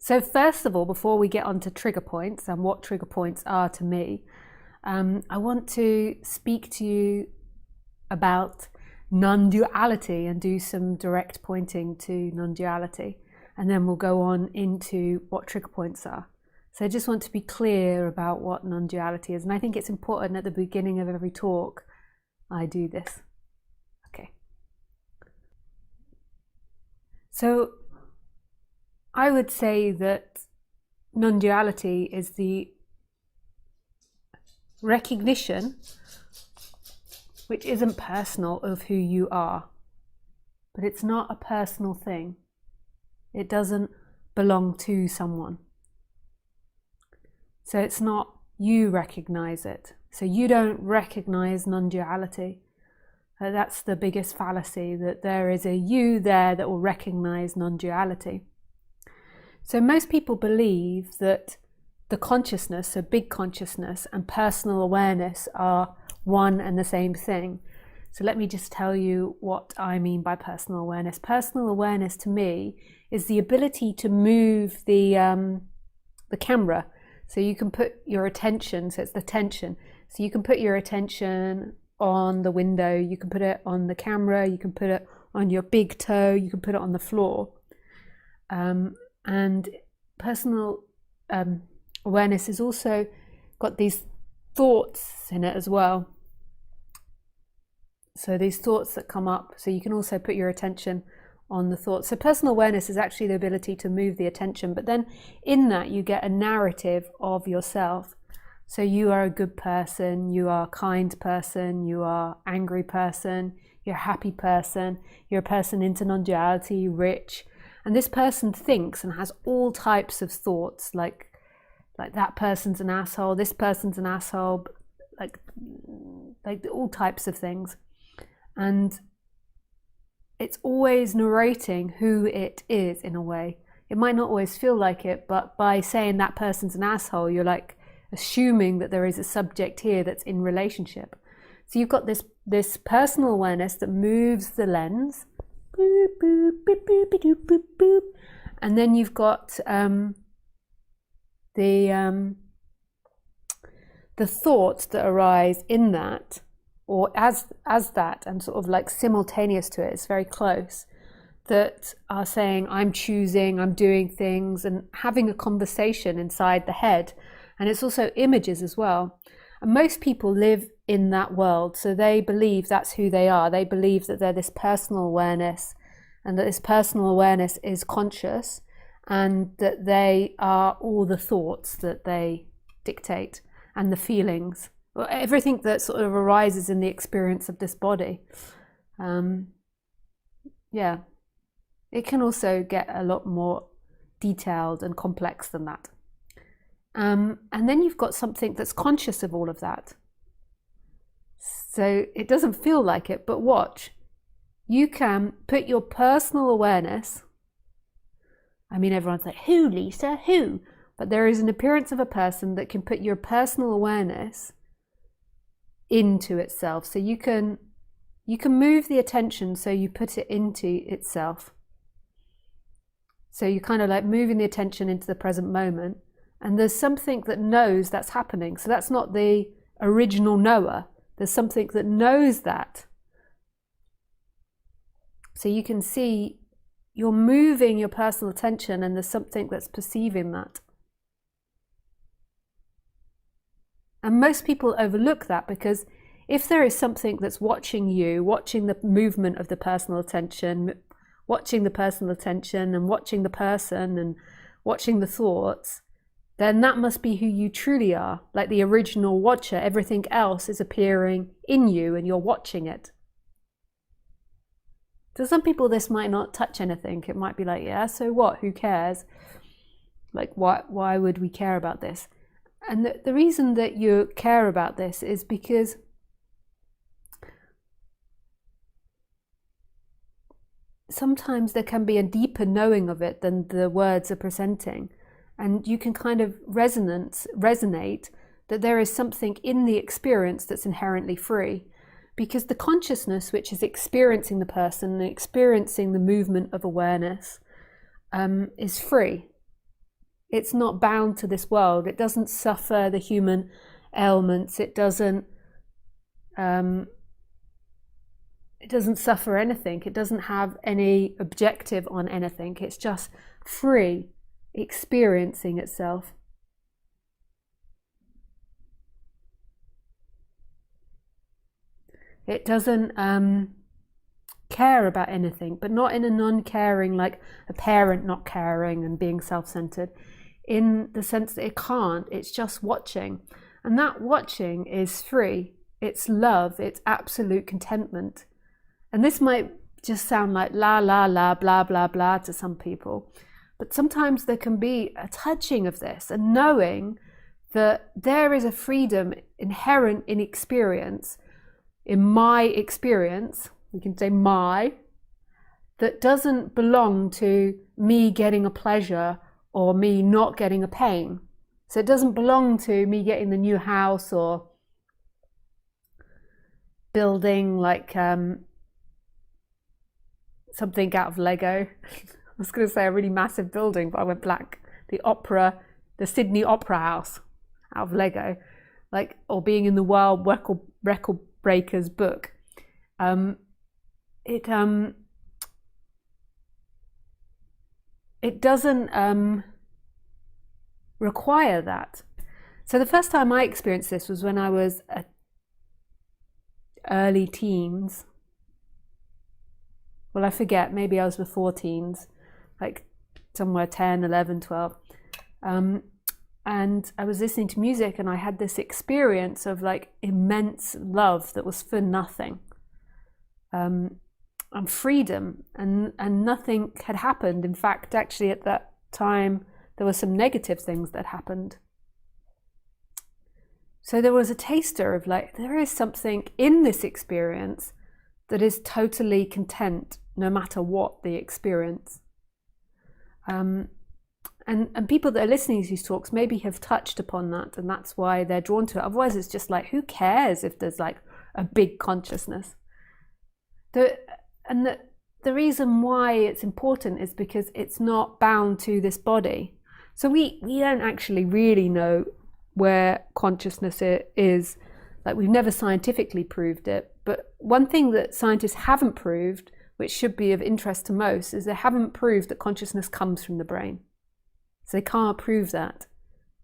So first of all, before we get on to trigger points and what trigger points are to me, I want to speak to you about non-duality and do some direct pointing to non-duality. And then we'll go on into what trigger points are. So I just want to be clear about what non-duality is. And I think it's important at the beginning of every talk, I do this. Okay. So I would say that non-duality is the recognition, which isn't personal, of who you are. But it's not a personal thing. It doesn't belong to someone. So it's not you recognize it. So you don't recognize non-duality. That's the biggest fallacy, that there is a you there that will recognize non-duality. So most people believe that the consciousness, so big consciousness, and personal awareness are one and the same thing. So let me just tell you what I mean by personal awareness. Personal awareness to me is the ability to move the camera. So you can put your attention, so it's the tension. So you can put your attention on the window, you can put it on the camera, you can put it on your big toe, you can put it on the floor. And personal awareness has also got these thoughts in it as well. So these thoughts that come up, so you can also put your attention on the thoughts. So personal awareness is actually the ability to move the attention, but then in that you get a narrative of yourself. So you are a good person, you are a kind person, you are an angry person, you're a happy person, you're a person into non-duality, rich. And this person thinks and has all types of thoughts, like that person's an asshole, this person's an asshole, like all types of things. And it's always narrating who it is in a way. It might not always feel like it, but by saying that person's an asshole, you're like assuming that there is a subject here that's in relationship. So you've got this personal awareness that moves the lens, boop, boop, boop, boop, boop, boop, boop. And then you've got the thoughts that arise in that, or as that, and sort of like simultaneous to it, it's very close, that are saying I'm choosing, I'm doing things, and having a conversation inside the head. And it's also images as well. And most people live in that world, so they believe that's who they are. They believe that they're this personal awareness, and that this personal awareness is conscious, and that they are all the thoughts that they dictate, and the feelings, everything that sort of arises in the experience of this body. Yeah, it can also get a lot more detailed and complex than that. And then you've got something that's conscious of all of that. So it doesn't feel like it, but watch. You can put your personal awareness, I mean, everyone's like, who, Lisa, who? But there is an appearance of a person that can put your personal awareness into itself. So you can move the attention, so you put it into itself. So you're kind of like moving the attention into the present moment. And there's something that knows that's happening. So that's not the original knower. There's something that knows that. So you can see you're moving your personal attention, and there's something that's perceiving that. And most people overlook that, because if there is something that's watching you, watching the movement of the personal attention, watching the personal attention and watching the person and watching the thoughts, then that must be who you truly are, like the original watcher. Everything else is appearing in you and you're watching it. To some people this might not touch anything. It might be like, yeah, so what? Who cares? Like, why would we care about this? And the reason that you care about this is because sometimes there can be a deeper knowing of it than the words are presenting. And you can kind of resonate that there is something in the experience that's inherently free. Because the consciousness, which is experiencing the person and experiencing the movement of awareness, is free. It's not bound to this world. It doesn't suffer the human ailments. It doesn't suffer anything. It doesn't have any objective on anything. It's just free, experiencing itself. It doesn't care about anything, but not in a non-caring, like a parent not caring and being self-centered, in the sense that it can't. It's just watching. And that watching is free. It's love. It's absolute contentment. And this might just sound like la, la, la, blah, blah, blah to some people. But sometimes there can be a touching of this and knowing that there is a freedom inherent in experience, in my experience, we can say my, that doesn't belong to me getting a pleasure or me not getting a pain. So it doesn't belong to me getting the new house or building like something out of Lego. I was going to say a really massive building, but I went blank. The Sydney Opera House out of Lego, like, or being in the World Record Breakers book. It doesn't require that. So the first time I experienced this was when I was early teens. Well, I forget, maybe I was before teens, like somewhere 10, 11, 12. And I was listening to music and I had this experience of like immense love that was for nothing. And freedom, and nothing had happened. In fact, actually at that time, there were some negative things that happened. So there was a taster of like, there is something in this experience that is totally content, no matter what the experience. And people that are listening to these talks maybe have touched upon that, and that's why they're drawn to it. Otherwise, it's just like, who cares if there's like a big consciousness? The reason why it's important is because it's not bound to this body. So we don't actually really know where consciousness is. Like, we've never scientifically proved it. But one thing that scientists haven't proved, which should be of interest to most, is they haven't proved that consciousness comes from the brain. So they can't prove that.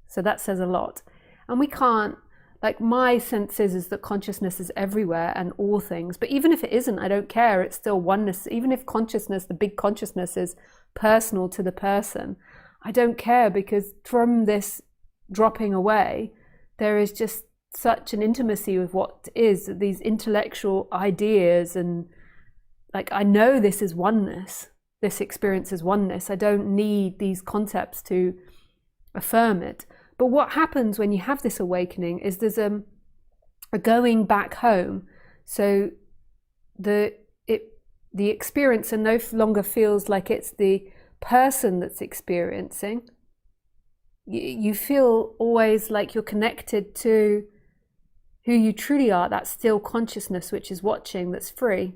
So that says a lot. And we can't, like, my sense is that consciousness is everywhere and all things. But even if it isn't, I don't care. It's still oneness. Even if consciousness, the big consciousness, is personal to the person, I don't care, because from this dropping away, there is just such an intimacy with what is, these intellectual ideas, and like, I know this is oneness. This experience is oneness. I don't need these concepts to affirm it. But what happens when you have this awakening is there's a going back home. So the experiencer no longer feels like it's the person that's experiencing. You feel always like you're connected to who you truly are, that still consciousness which is watching, that's free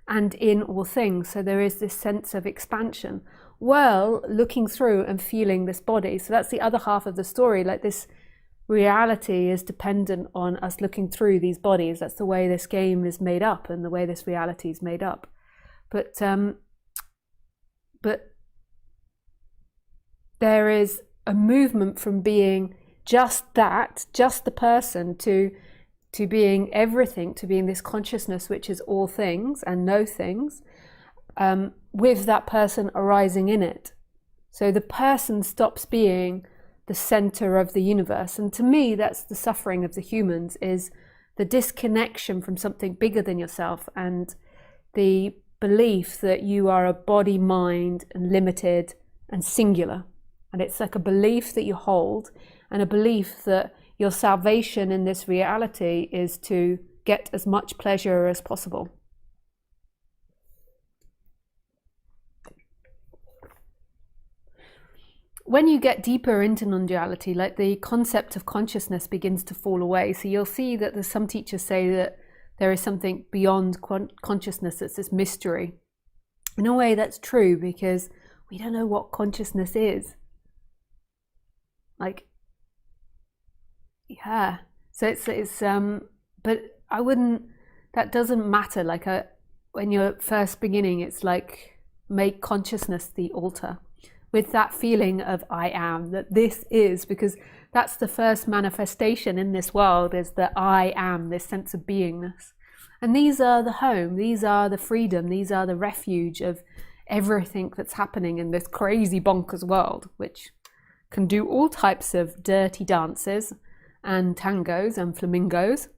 and in all things. So there is this sense of expansion while looking through and feeling this body. So that's the other half of the story. Like, this reality is dependent on us looking through these bodies. That's the way this game is made up and the way this reality is made up. But there is a movement from being just that, just the person, to being everything, to being this consciousness which is all things and no things, with that person arising in it. So the person stops being the center of the universe. And to me, that's the suffering of the humans, is the disconnection from something bigger than yourself, and the belief that you are a body, mind, and limited and singular. And it's like a belief that you hold, and a belief that your salvation in this reality is to get as much pleasure as possible. When you get deeper into non-duality, like, the concept of consciousness begins to fall away. So you'll see that there's some teachers say that there is something beyond consciousness, that's this mystery. In a way, that's true, because we don't know what consciousness is. Like, yeah. So it's but I wouldn't, that doesn't matter. Like when you're first beginning, it's like make consciousness the altar with that feeling of I am, that this is, because that's the first manifestation in this world, is that I am, this sense of beingness. And these are the home, these are the freedom, these are the refuge of everything that's happening in this crazy bonkers world, which can do all types of dirty dances and tangos and flamingos.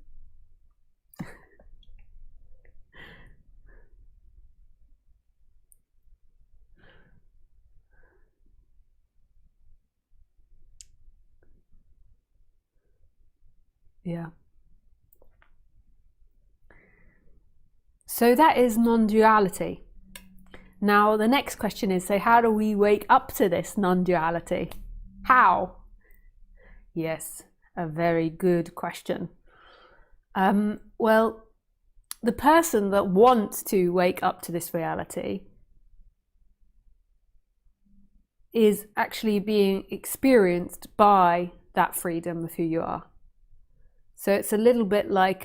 Yeah. So that is non-duality. Now the next question is, so how do we wake up to this non-duality? How? Yes, a very good question. Well, the person that wants to wake up to this reality is actually being experienced by that freedom of who you are. So it's a little bit like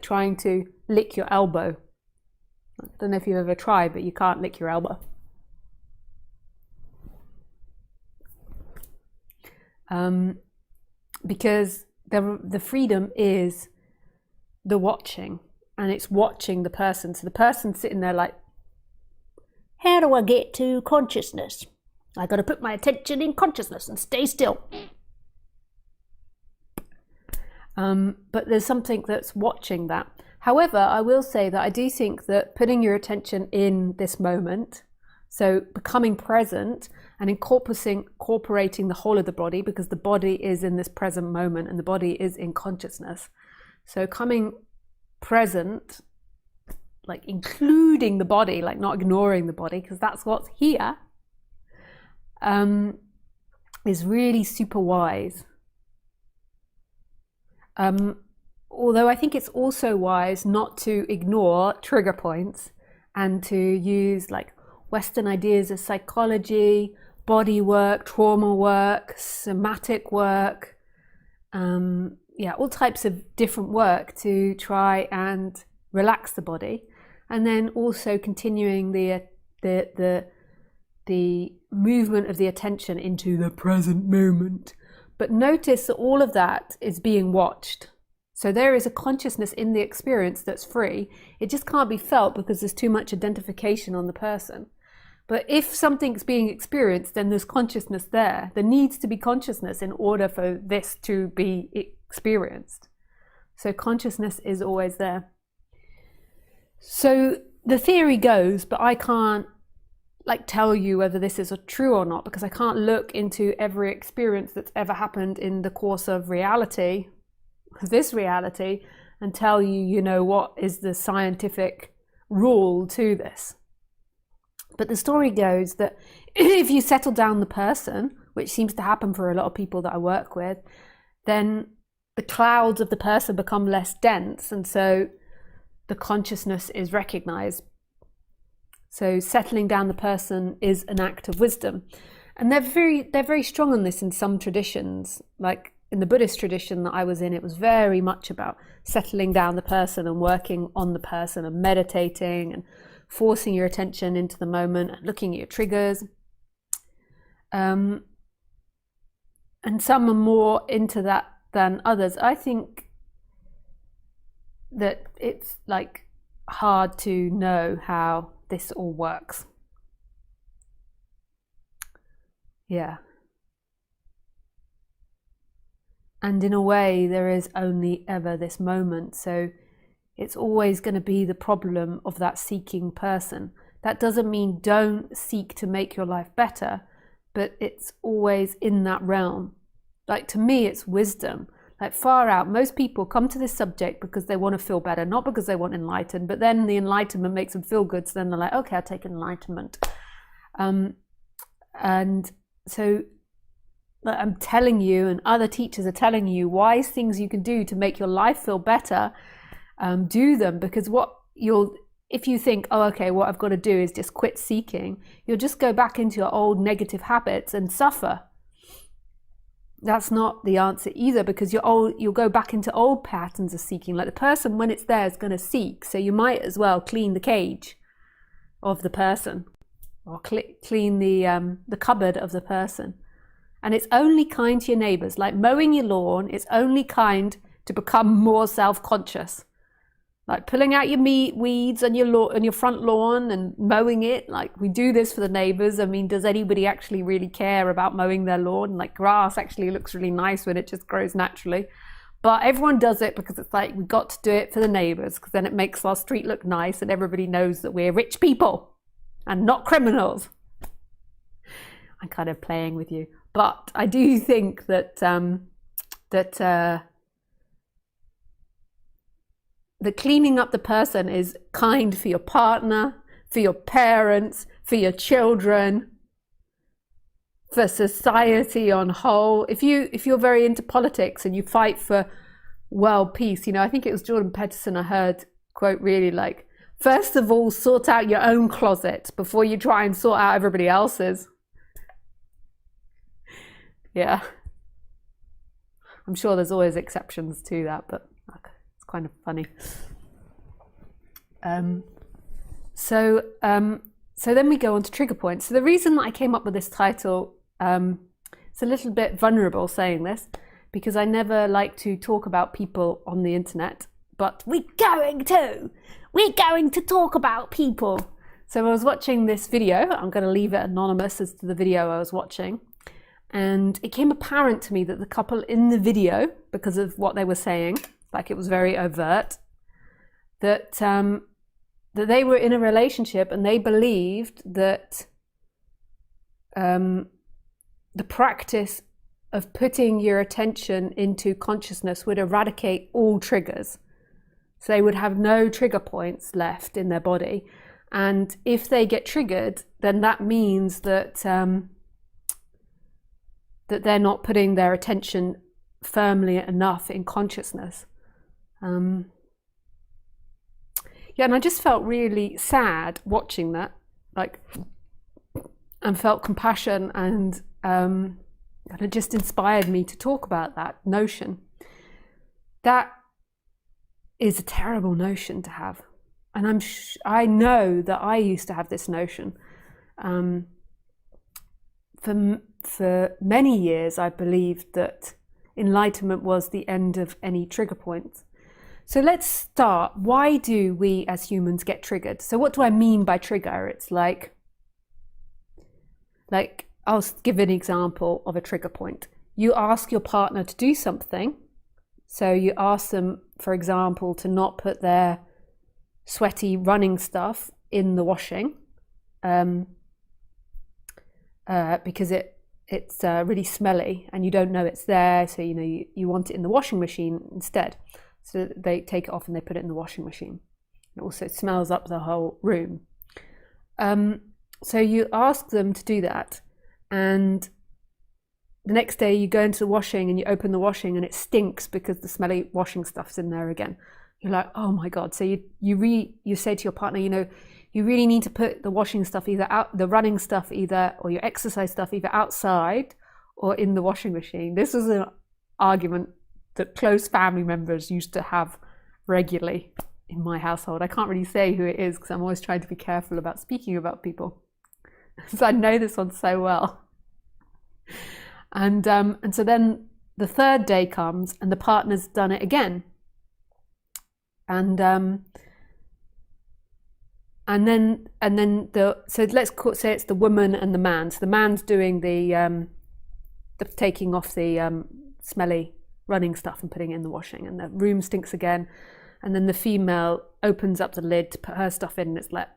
trying to lick your elbow. I don't know if you've ever tried, but you can't lick your elbow. Because the freedom is the watching, and it's watching the person. So the person's sitting there like, how do I get to consciousness? I got to put my attention in consciousness and stay still. But there's something that's watching that. However, I will say that I do think that putting your attention in this moment, so becoming present and incorporating the whole of the body, because the body is in this present moment and the body is in consciousness. So coming present, like including the body, like not ignoring the body, because that's what's here, is really super wise. Although I think it's also wise not to ignore trigger points and to use like Western ideas of psychology, body work, trauma work, somatic work, all types of different work to try and relax the body, and then also continuing the movement of the attention into the present moment. But notice that all of that is being watched. So there is a consciousness in the experience that's free. It just can't be felt because there's too much identification on the person. But if something's being experienced, then there's consciousness there. There needs to be consciousness in order for this to be experienced. So consciousness is always there. So the theory goes, but I can't tell you whether this is true or not, because I can't look into every experience that's ever happened in the course of reality, this reality, and tell you, what is the scientific rule to this. But the story goes that if you settle down the person, which seems to happen for a lot of people that I work with, then the clouds of the person become less dense, and so the consciousness is recognized. So settling down the person is an act of wisdom. And they're very strong on this in some traditions. Like in the Buddhist tradition that I was in, it was very much about settling down the person and working on the person and meditating and forcing your attention into the moment and looking at your triggers. And some are more into that than others. I think that it's hard to know how this all works. Yeah. And in a way, there is only ever this moment. So it's always going to be the problem of that seeking person. That doesn't mean don't seek to make your life better, but it's always in that realm. To me, it's wisdom. Far out, most people come to this subject because they want to feel better, not because they want enlightened, but then the enlightenment makes them feel good, so then they're like, okay, I'll take enlightenment. And so I'm telling you, and other teachers are telling you, wise things you can do to make your life feel better, do them, because if you think, oh, okay, what I've got to do is just quit seeking, you'll just go back into your old negative habits and suffer. that's not the answer either, because you'll go back into old patterns of seeking. Like the person, when it's there, is going to seek. So you might as well clean the cage of the person, or clean the cupboard of the person. And it's only kind to your neighbors. Like mowing your lawn, it's only kind to become more self-conscious. Like pulling out your weeds on your front lawn and mowing it. Like we do this for the neighbors. I mean, does anybody actually really care about mowing their lawn? Like grass actually looks really nice when it just grows naturally. But everyone does it because it's like, we got to do it for the neighbors, because then it makes our street look nice and everybody knows that we're rich people and not criminals. I'm kind of playing with you. But I do think that the cleaning up the person is kind for your partner, for your parents, for your children, for society on whole. If you're very into politics and you fight for world peace, I think it was Jordan Peterson I heard quote really like, first of all, sort out your own closet before you try and sort out everybody else's. Yeah. I'm sure there's always exceptions to that, but it's kind of funny. So then we go on to trigger points. So the reason that I came up with this title, it's a little bit vulnerable saying this, because I never like to talk about people on the internet, but we're going to talk about people. So I was watching this video. I'm going to leave it anonymous as to the video I was watching. And it became apparent to me that the couple in the video, because of what they were saying, like it was very overt, that they were in a relationship and they believed that the practice of putting your attention into consciousness would eradicate all triggers. So they would have no trigger points left in their body. And if they get triggered, then that means that that they're not putting their attention firmly enough in consciousness. Yeah, and I just felt really sad watching that, like, and felt compassion, and it just inspired me to talk about that notion. That is a terrible notion to have, and I know that I used to have this notion. For many years, I believed that enlightenment was the end of any trigger points. So let's start. Why do we as humans get triggered? So what do I mean by trigger? It's like I'll give an example of a trigger point. You ask your partner to do something. So you ask them, for example, to not put their sweaty running stuff in the washing because it's really smelly and you don't know it's there, so you want it in the washing machine instead. So they take it off and they put it in the washing machine. It also smells up the whole room. So you ask them to do that, and the next day you go into the washing and you open the washing and it stinks because the smelly washing stuff's in there again. You're like, oh my God. So you say to your partner, you really need to put the washing stuff either out, the running stuff either, or your exercise stuff either outside or in the washing machine. This was an argument that close family members used to have regularly in my household. I can't really say who it is because I'm always trying to be careful about speaking about people. So I know this one so well. And so then the third day comes and the partner's done it again. And then so let's say it's the woman and the man. So the man's doing the taking off the smelly running stuff and putting it in the washing, and the room stinks again. And then the female opens up the lid to put her stuff in, and it's like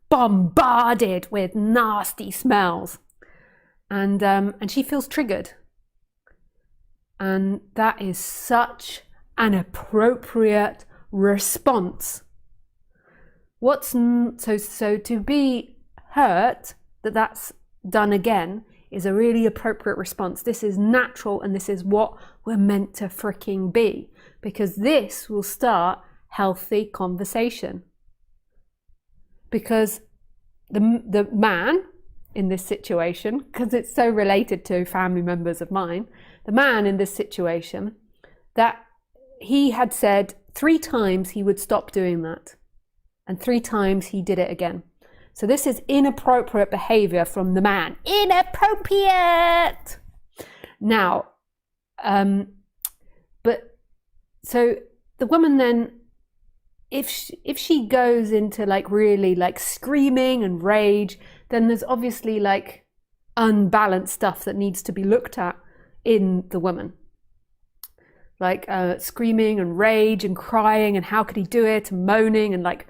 bombarded with nasty smells, and she feels triggered. And that is such an appropriate response. So to be hurt that that's done again is a really appropriate response. This is natural, and this is what we're meant to freaking be, because this will start healthy conversation. Because the man in this situation, because it's so related to family members of mine, the man in this situation, that he had said 3 times he would stop doing that, and 3 times he did it again. So this is inappropriate behavior from the man. Inappropriate! Now, but so the woman then, if she goes into like really like screaming and rage, then there's obviously like unbalanced stuff that needs to be looked at in the woman. Like screaming and rage and crying and how could he do it, and moaning and like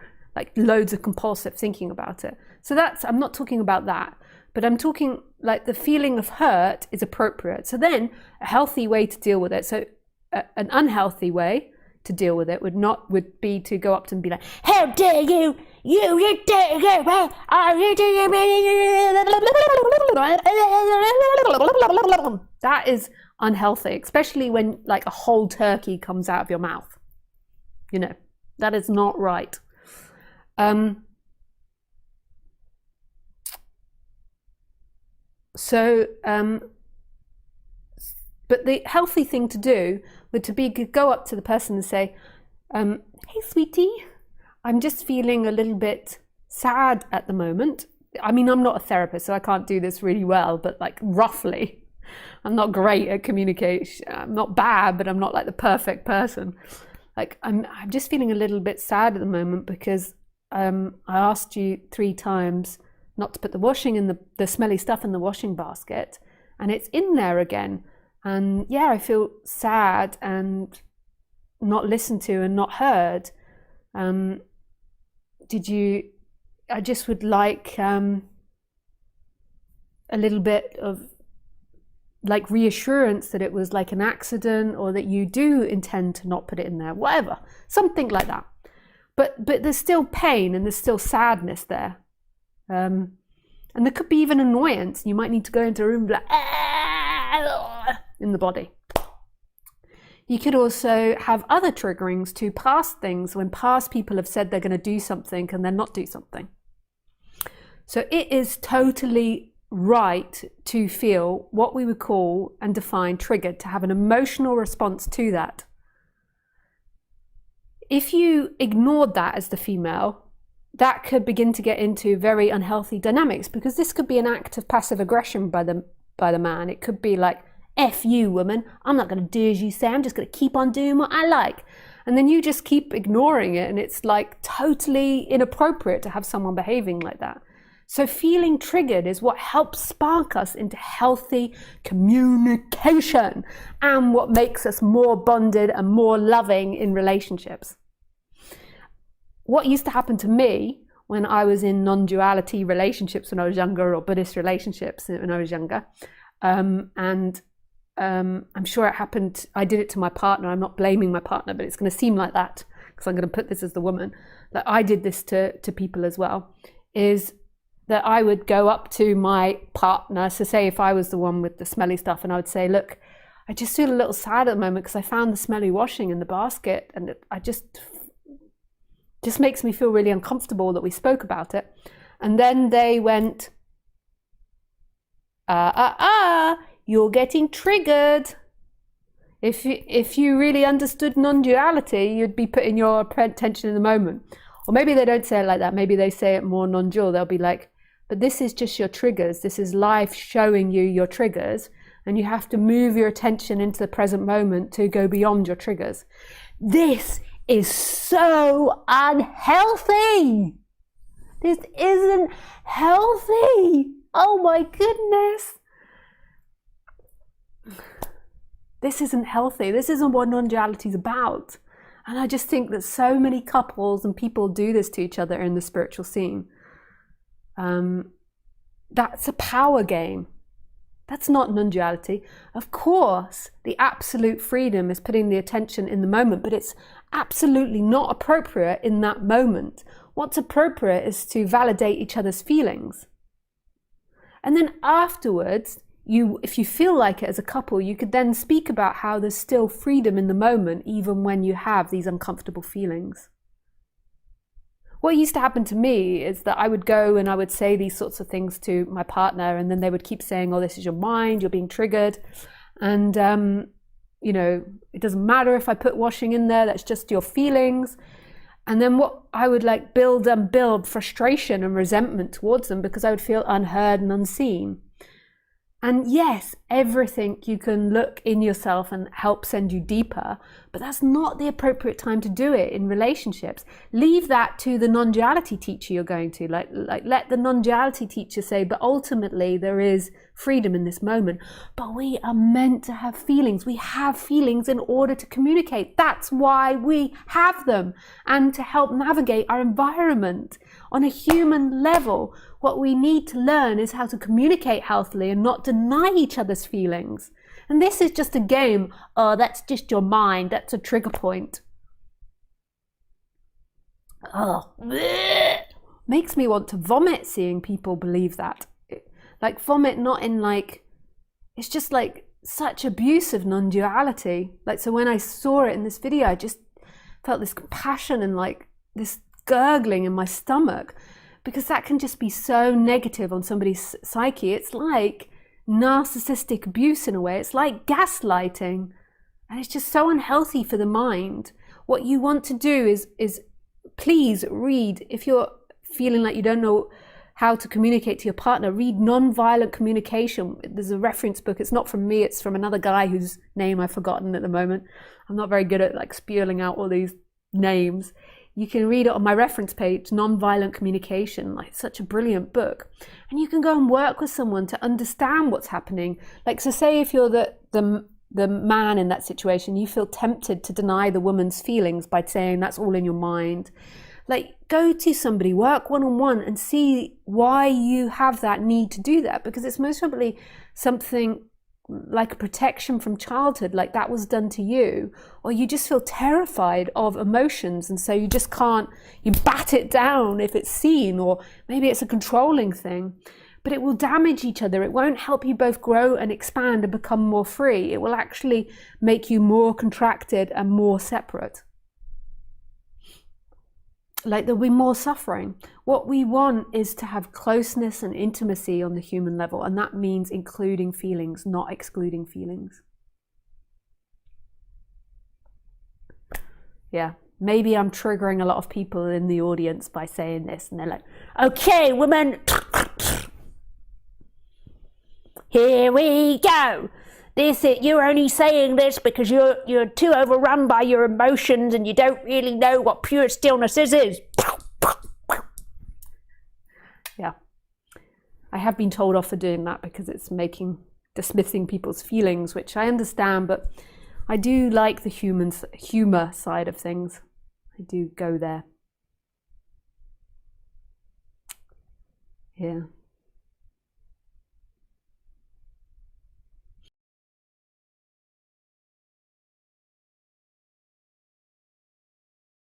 loads of compulsive thinking about it. So that's, I'm not talking about that, but I'm talking like the feeling of hurt is appropriate. So then a healthy way to deal with it. So an unhealthy way to deal with it would be to go up to him and be like, how dare you, you dare you, are you doing that is unhealthy, especially when like a whole turkey comes out of your mouth. You know, that is not right. But the healthy thing to do would to be go up to the person and say, hey sweetie, I'm just feeling a little bit sad at the moment. I mean, I'm not a therapist, so I can't do this really well, but like roughly, I'm not great at communication. I'm not bad, but I'm not like the perfect person. Like I'm just feeling a little bit sad at the moment because I asked you 3 times not to put the washing in the smelly stuff in the washing basket, and it's in there again. And yeah, I feel sad and not listened to and not heard. I just would like a little bit of like reassurance that it was like an accident, or that you do intend to not put it in there, whatever, something like that. But there's still pain and there's still sadness there. And there could be even annoyance. You might need to go into a room and be like, in the body. You could also have other triggerings to past things, when past people have said they're going to do something and then not do something. So it is totally right to feel what we would call and define triggered, to have an emotional response to that. If you ignored that as the female, that could begin to get into very unhealthy dynamics, because this could be an act of passive aggression by the man. It could be like, F you, woman, I'm not going to do as you say, I'm just going to keep on doing what I like. And then you just keep ignoring it, and it's like totally inappropriate to have someone behaving like that. So feeling triggered is what helps spark us into healthy communication, and what makes us more bonded and more loving in relationships. What used to happen to me when I was in non-duality relationships when I was younger, or Buddhist relationships when I was younger, I'm sure it happened, I did it to my partner. I'm not blaming my partner, but it's going to seem like that because I'm going to put this as the woman, that I did this to people as well, is that I would go up to my partner. So say if I was the one with the smelly stuff, and I would say, look, I just feel a little sad at the moment because I found the smelly washing in the basket, and I just makes me feel really uncomfortable that we spoke about it. And then they went, you're getting triggered. If you really understood non-duality, you'd be putting your attention in the moment. Or maybe they don't say it like that. Maybe they say it more non-dual. They'll be like, but this is just your triggers. This is life showing you your triggers, and you have to move your attention into the present moment to go beyond your triggers. This is so unhealthy. This isn't healthy. Oh my goodness. This isn't healthy. This isn't what non-duality is about. And I just think that so many couples and people do this to each other in the spiritual scene. That's a power game. That's not non-duality. Of course, the absolute freedom is putting the attention in the moment, but it's absolutely not appropriate in that moment. What's appropriate is to validate each other's feelings. And then afterwards, if you feel like it as a couple, you could then speak about how there's still freedom in the moment, even when you have these uncomfortable feelings. what used to happen to me is that I would go and I would say these sorts of things to my partner, and then they would keep saying, oh, this is your mind, you're being triggered. And, you know, it doesn't matter if I put washing in there, that's just your feelings. And then what I would like build frustration and resentment towards them because I would feel unheard and unseen. And yes, everything you can look in yourself and help send you deeper, but that's not the appropriate time to do it in relationships. Leave that to the non-duality teacher you're going to. Like let the non-duality teacher say, but ultimately there is freedom in this moment. But we are meant to have feelings. We have feelings in order to communicate. That's why we have them, and to help navigate our environment on a human level. What we need to learn is how to communicate healthily and not deny each other's feelings. And this is just a game. Oh, that's just your mind. That's a trigger point. Oh, bleh. Makes me want to vomit seeing people believe that. Like vomit, not in like, it's just like such abuse of non-duality. Like, so when I saw it in this video, I just felt this compassion and like this gurgling in my stomach, because that can just be so negative on somebody's psyche. It's like narcissistic abuse in a way. It's like gaslighting, and it's just so unhealthy for the mind. What you want to do is please read, if you're feeling like you don't know how to communicate to your partner, read Nonviolent Communication. There's a reference book. It's not from me, it's from another guy whose name I've forgotten at the moment. I'm not very good at like spewing out all these names. You can read it on my reference page, Nonviolent Communication. Like, such a brilliant book. And you can go and work with someone to understand what's happening. Like, so say if you're the man in that situation, you feel tempted to deny the woman's feelings by saying that's all in your mind. Like, go to somebody, work one-on-one and see why you have that need to do that, because it's most probably something like a protection from childhood, like that was done to you, or you just feel terrified of emotions, and so you just can't, you bat it down if it's seen, or maybe it's a controlling thing. But it will damage each other. It won't help you both grow and expand and become more free. It will actually make you more contracted and more separate. Like, there'll be more suffering. What we want is to have closeness and intimacy on the human level, and that means including feelings, not excluding feelings. Yeah, maybe I'm triggering a lot of people in the audience by saying this, and they're like, okay, women, here we go. You're only saying this because you're too overrun by your emotions and you don't really know what pure stillness is. Yeah. I have been told off for doing that because it's dismissing people's feelings, which I understand, but I do like the humor side of things. I do go there. Yeah.